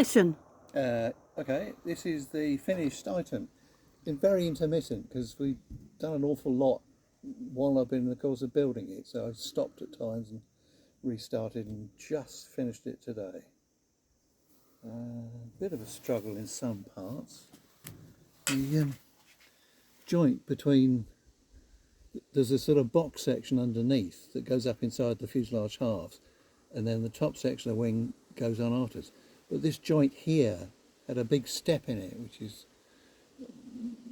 Edison. Okay, this is the finished item. Been very intermittent because we've done an awful lot while I've been in the course of building it, so I stopped at times and restarted and just finished it today. Bit of a struggle in some parts. The joint between, there's a sort of box section underneath that goes up inside the fuselage halves, and then the top section of the wing goes on afterwards. But this joint here had a big step in it, which is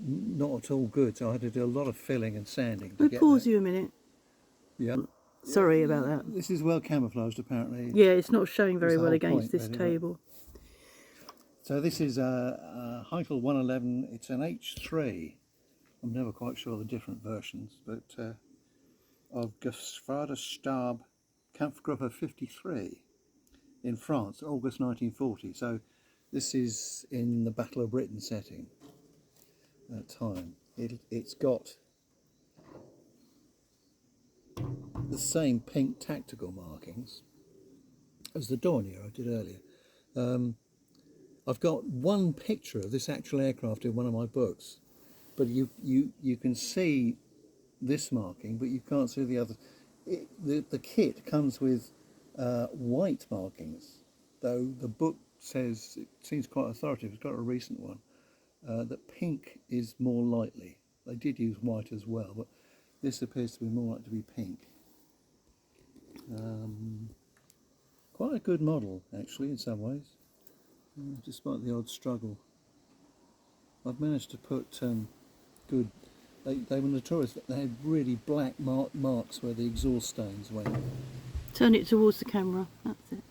not at all good, so I had to do a lot of filling and sanding. We'll pause you a minute. Yeah. Sorry about that. This is well camouflaged, apparently. Yeah, it's not showing very well against point, this really, table. So this is a Heinkel 111. It's an H3. I'm never quite sure the different versions, but of Stab Kampfgruppe 53 in France, August 1940. So this is in the Battle of Britain setting at that time. It's got the same pink tactical markings as the Dornier I did earlier. I've got one picture of this actual aircraft in one of my books, but you can see this marking, but you can't see the other. The kit comes with white markings, though the book says, it seems quite authoritative, it's got a recent one, that pink is more likely. They did use white as well, but this appears to be more likely to be pink. Quite a good model, actually, in some ways, despite the odd struggle. I've managed to put good. They were notorious that they had really black marks where the exhaust stains went. Turn it towards the camera, that's it.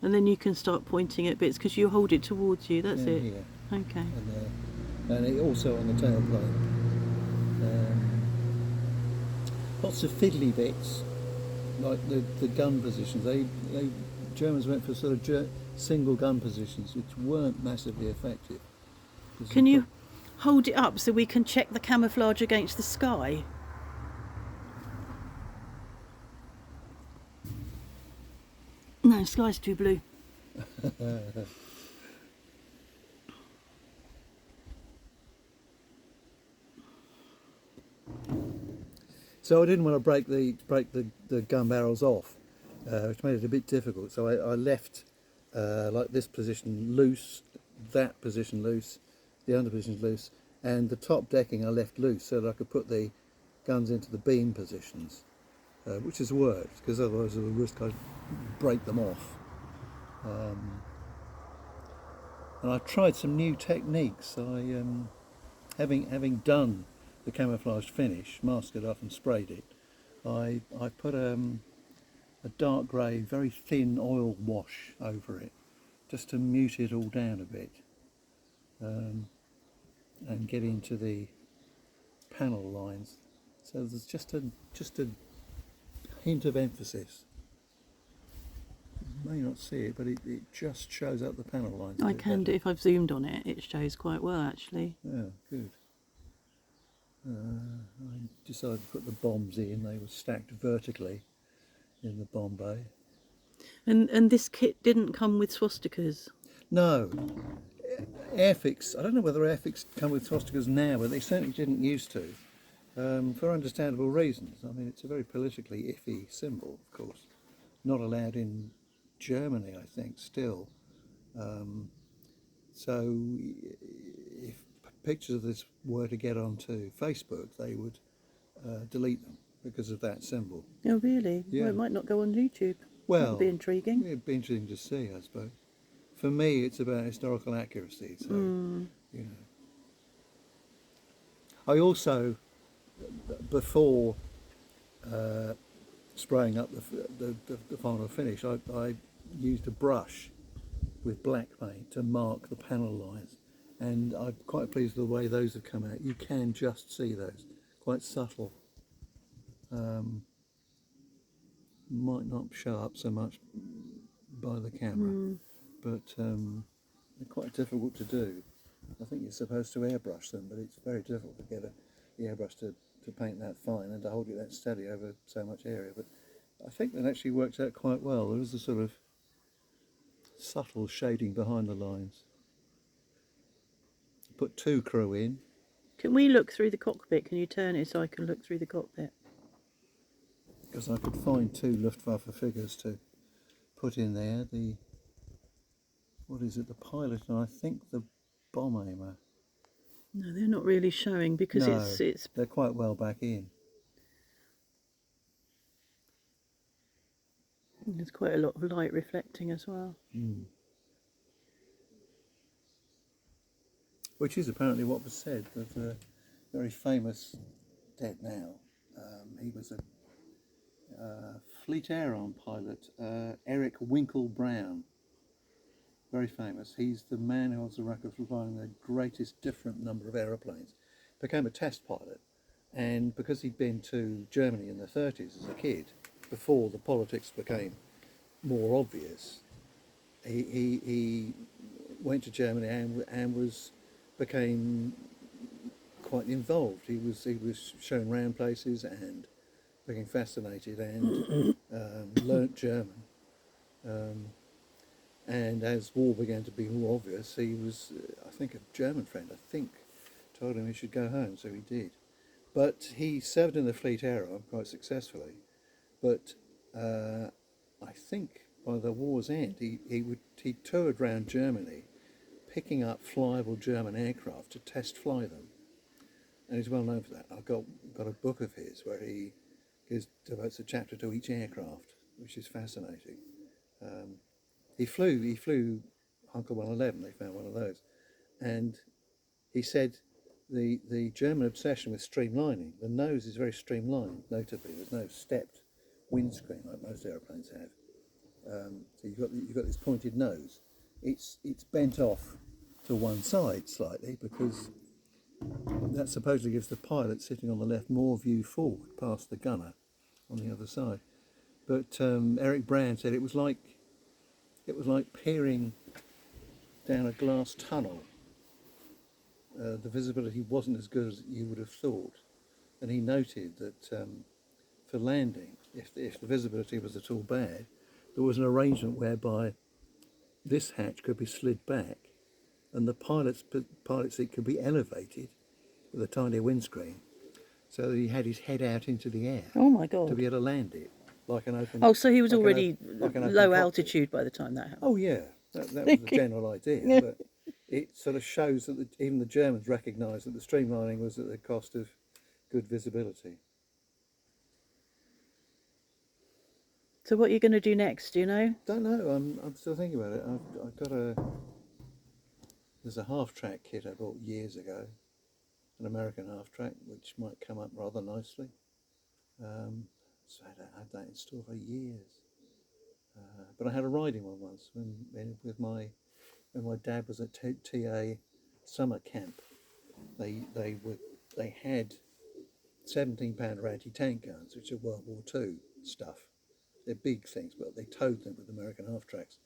And then you can start pointing at bits because you hold it towards you, that's it. Here. Okay. And it also on the tailplane. Lots of fiddly bits, like the gun positions. Germans went for sort of single gun positions, which weren't massively effective. Can you hold it up so we can check the camouflage against the sky? No, the sky's too blue. So I didn't want to break the gun barrels off, which made it a bit difficult. So I left like this position loose, that position loose, the under position loose, and the top decking I left loose so that I could put the guns into the beam positions, which has worked, because otherwise I would risk I'd break them off. And I've tried some new techniques. Having done the camouflage finish, masked it up and sprayed it, I put a dark grey, very thin oil wash over it, just to mute it all down a bit, and get into the panel lines. So there's just a hint of emphasis. You may not see it, but it just shows up the panel lines. I can do, if I've zoomed on it, it shows quite well actually. Yeah, good. I decided to put the bombs in. They were stacked vertically in the bomb bay. And this kit didn't come with swastikas? No. Airfix, I don't know whether Airfix come with swastikas now, but they certainly didn't used to, for understandable reasons. I mean, it's a very politically iffy symbol, of course. Not allowed in Germany, I think, still. So if pictures of this were to get onto Facebook, they would delete them because of that symbol. Oh really? Yeah. Well, it might not go on YouTube. Well, that would be intriguing. It'd be interesting to see, I suppose. For me, it's about historical accuracy, so you know. I also, before spraying up the final finish, I used a brush with black paint to mark the panel lines, and I'm quite pleased with the way those have come out. You can just see those, quite subtle. Might not show up so much by the camera, but they're quite difficult to do. I think you're supposed to airbrush them, but it's very difficult to get the airbrush to paint that fine and to hold it that steady over so much area. But I think that actually works out quite well. There is a sort of subtle shading behind the lines. Put 2 crew in. Can we look through the cockpit? Can you turn it so I can look through the cockpit? Because I could find 2 Luftwaffe figures to put in there. The, what is it, the pilot and I think the bomb aimer. No, they're not really showing because No, it's they're quite well back in. there's quite a lot of light reflecting as well. Mm. Which is apparently what was said. There's a very famous, dead now, he was a Fleet Air Arm pilot, Eric Winkle Brown. Very famous. He's the man who holds the record for flying the greatest different number of aeroplanes. Became a test pilot, and because he'd been to Germany in the 30s as a kid, before the politics became more obvious, he went to Germany and became quite involved. He was shown around places and became fascinated and learnt German. And as war began to be more obvious, he was, I think, a German friend, I think, told him he should go home, so he did. But he served in the Fleet Air Arm quite successfully. But I think by the war's end, he toured around Germany, picking up flyable German aircraft to test fly them. And he's well known for that. I've got a book of his where he devotes a chapter to each aircraft, which is fascinating. He flew Heinkel 111. They found one of those, and he said the German obsession with streamlining. The nose is very streamlined. Notably, there's no stepped windscreen like most aeroplanes have. So you've got this pointed nose. It's bent off to one side slightly because that supposedly gives the pilot sitting on the left more view forward past the gunner on the other side. But Eric Brown said it was like peering down a glass tunnel. The visibility wasn't as good as you would have thought, and he noted that for landing, if the visibility was at all bad, there was an arrangement whereby this hatch could be slid back, and the pilot seat could be elevated with a tiny windscreen, so that he had his head out into the air. Oh my God! To be able to land it like an open. Oh, so he was like already like an open low cockpit. altitude by the time that happened. Oh yeah, that was the general idea. But it sort of shows that even the Germans recognised that the streamlining was at the cost of good visibility. So what are you going to do next? Do you know? Don't know. I'm still thinking about it. I've got there's a half-track kit I bought years ago, an American half-track, which might come up rather nicely. So I had that in store for years. But I had a riding one once when my dad was at TA summer camp. They had 17-pounder anti-tank guns, which are World War II stuff. They're big things, but they towed them with American half-tracks.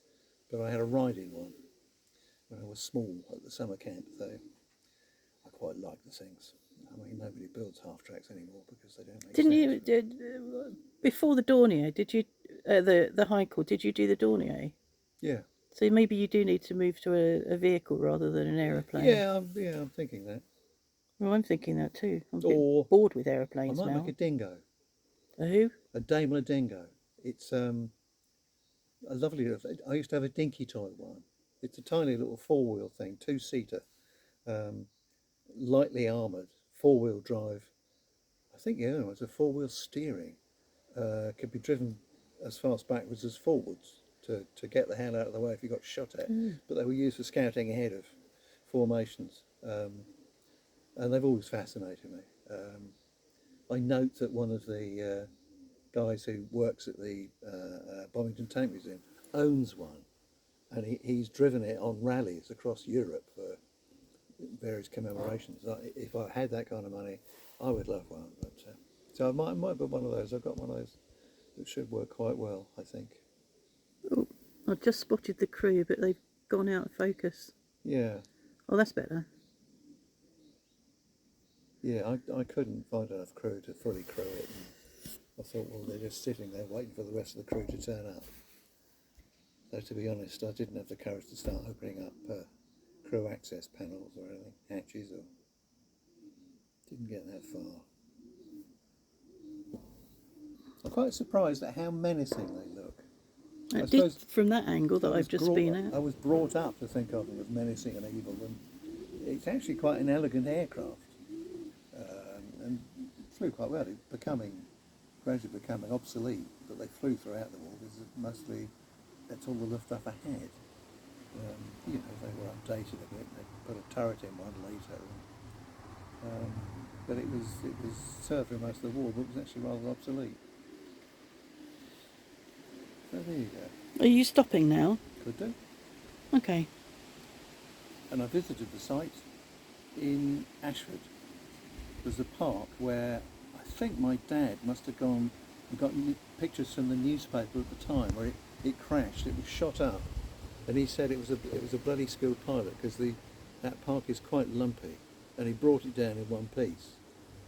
But I had a riding one when I was small at the summer camp, though. I quite like the things. I mean, nobody builds half-tracks anymore because they don't make sense. Didn't you before the Dornier? Did you the Heinkel? Did you do the Dornier? Yeah. So maybe you do need to move to a vehicle rather than an aeroplane. Yeah, I'm thinking that. Well, I'm thinking that too. I'm a Or bit bored with I aeroplanes might now. make a dingo. A who? A Daimler Dingo. It's a lovely little. I used to have a dinky toy one. It's a tiny little 4-wheel thing, 2-seater, lightly armoured, 4-wheel drive. I think it's a 4-wheel steering. Could be driven as fast backwards as forwards to get the hell out of the way if you got shot at. But they were used for scouting ahead of formations, and they've always fascinated me. I note that one of the guys who works at the Bombington Tank Museum owns one, and he's driven it on rallies across Europe for various commemorations. If I had that kind of money, I would love one. But so I might buy one of those. I've got one of those that should work quite well, I think. Oh, I've just spotted the crew, but they've gone out of focus. Yeah. Oh, that's better. Yeah, I couldn't find enough crew to fully crew it. And I thought, well, they're just sitting there waiting for the rest of the crew to turn up. Though to be honest, I didn't have the courage to start opening up crew access panels or anything, hatches, or didn't get that far. I'm quite surprised at how menacing they look. It did from that angle that I've just been I at. was brought up to think of them as menacing and evil, and it's actually quite an elegant aircraft, and flew quite well. It's gradually becoming obsolete, but they flew throughout the war because mostly that's all the Luftwaffe had. You know, they were updated a bit. They put a turret in one later, but it was served for most of the war, but it was actually rather obsolete. So there you go. Are you stopping now? Could do. Okay. And I visited the site in Ashford. There's a park where I think my dad must have gone and got pictures from the newspaper at the time where it crashed. It was shot up, and he said it was a bloody skilled pilot because that park is quite lumpy, and he brought it down in one piece.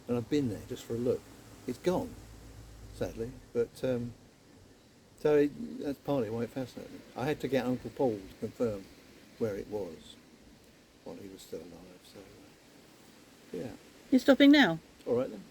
And I've been there just for a look. It's gone, sadly, but that's partly why it fascinated me. I had to get Uncle Paul to confirm where it was while he was still alive. So yeah. You're stopping now? All right then.